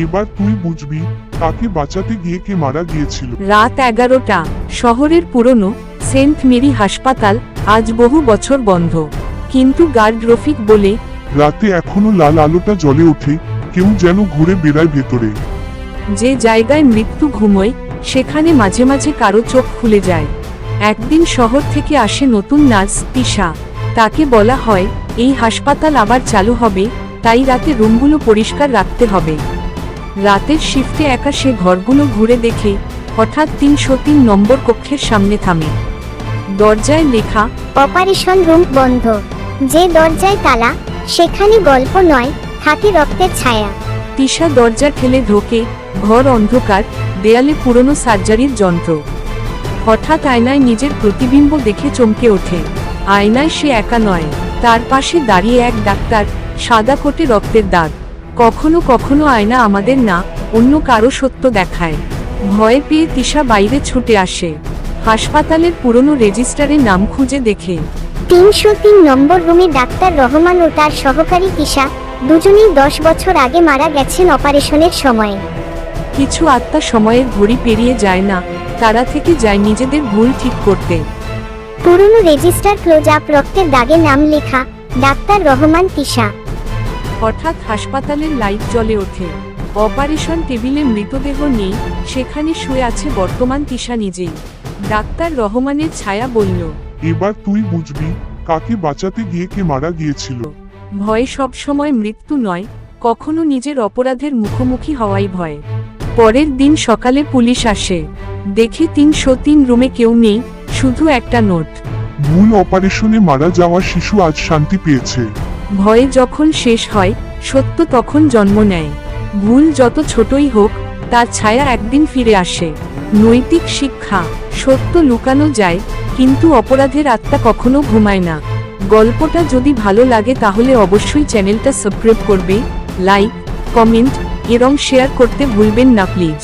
এবার তুই বুঝবি তাকে বাঁচাতে গিয়ে কে মারা গিয়েছিল। রাত 11টা। শহরের পুরনো সেন্ট মেরি হাসপাতাল আজ বহু বছর বন্ধ, কিন্তু গার্ড রফিক বলে, রাতে এখনো লাল আলোটা জ্বলে ওঠে, কেউ যেন ঘুরে বেড়ায় ভেতরে। যে জায়গায় মৃত্যু ঘুমোয় সেখানে মাঝে মাঝে কারো চোখ খুলে যায়। একদিন শহর থেকে আসে নতুন নার্স তিশা। তাকে বলা হয় এই হাসপাতাল আবার চালু হবে, তাই রাতে রুমগুলো পরিষ্কার রাখতে হবে। রাতের শিফটে একা সে ঘরগুলো ঘুরে দেখে হঠাৎ 303 নম্বর কক্ষের সামনে থামে। দরজায় লেখা, অপারেশন রুম বন্ধ। যে দরজায় তালা, সেখানে গল্প নয়, থাকে রক্তের ছায়া। তিশা দরজা ঠেলে ঢোকে। ঘর অন্ধকার, দেয়ালে পুরনো সার্জারির যন্ত্র। হঠাৎ আয়নায় নিজের প্রতিবিম্ব দেখে চমকে ওঠে। আয়নায় সে একা নয়, তার পাশে দাঁড়িয়ে এক ডাক্তার, সাদা কোটে রক্তের দাগ। কখনো কখনো আয়না আমাদের না, অন্য কারো সত্য দেখায়। ভয় পেয়ে তিশা বাইরে ছুটে আসে। হাসপাতালের পুরনো রেজিস্টারে নাম খুঁজে দেখে 303 নম্বর রুমে ডাক্তার রহমান ও তার সহকারী তিশা, দুজনেই 10 বছর আগে মারা গেছেন অপারেশনের সময়ে। কিছু আত্মা সময়ের ঘড়ি পেরিয়ে যায় না, তারা থেকে যায় নিজেদের ভুল ঠিক করতে। পুরনো রেজিস্টার ক্লোজ আপ, রক্তের দাগে নাম লেখা, ডাক্তার রহমান তিশা। হঠাৎ হাসপাতালের লাইট জ্বলে ওঠে। অপারেশন টেবিলে মৃতদেহ নেই, সেখানে শুয়ে আছে বর্তমান তিশা নিজেই। ডাক্তার রহমানের ছায়া বলল, এবার তুই বুঝবি কাকে বাঁচাতে গিয়ে কে মারা গিয়েছিল। ভয় সবসময় মৃত্যু নয়, কখনো নিজের অপরাধের মুখোমুখি হওয়াই ভয়। পরের দিন সকালে পুলিশ আসে, দেখে 303 রুমে কেউ নেই, শুধু একটা নোট। ভুল অপারেশনে মারা যাওয়া শিশু আজ শান্তি পেয়েছে। ভয়ে যখন শেষ হয়, সত্য তখন জন্ম নেয়। ভুল যত ছোটই হোক, তার ছায়া একদিন ফিরে আসে। নৈতিক শিক্ষা, সত্য লুকানো যায়, কিন্তু অপরাধের আত্মা কখনো ঘুমায় না। গল্পটা যদি ভালো লাগে তাহলে অবশ্যই চ্যানেলটা সাবস্ক্রাইব করবে, লাইক, কমেন্ট এবং শেয়ার করতে ভুলবেন না প্লিজ।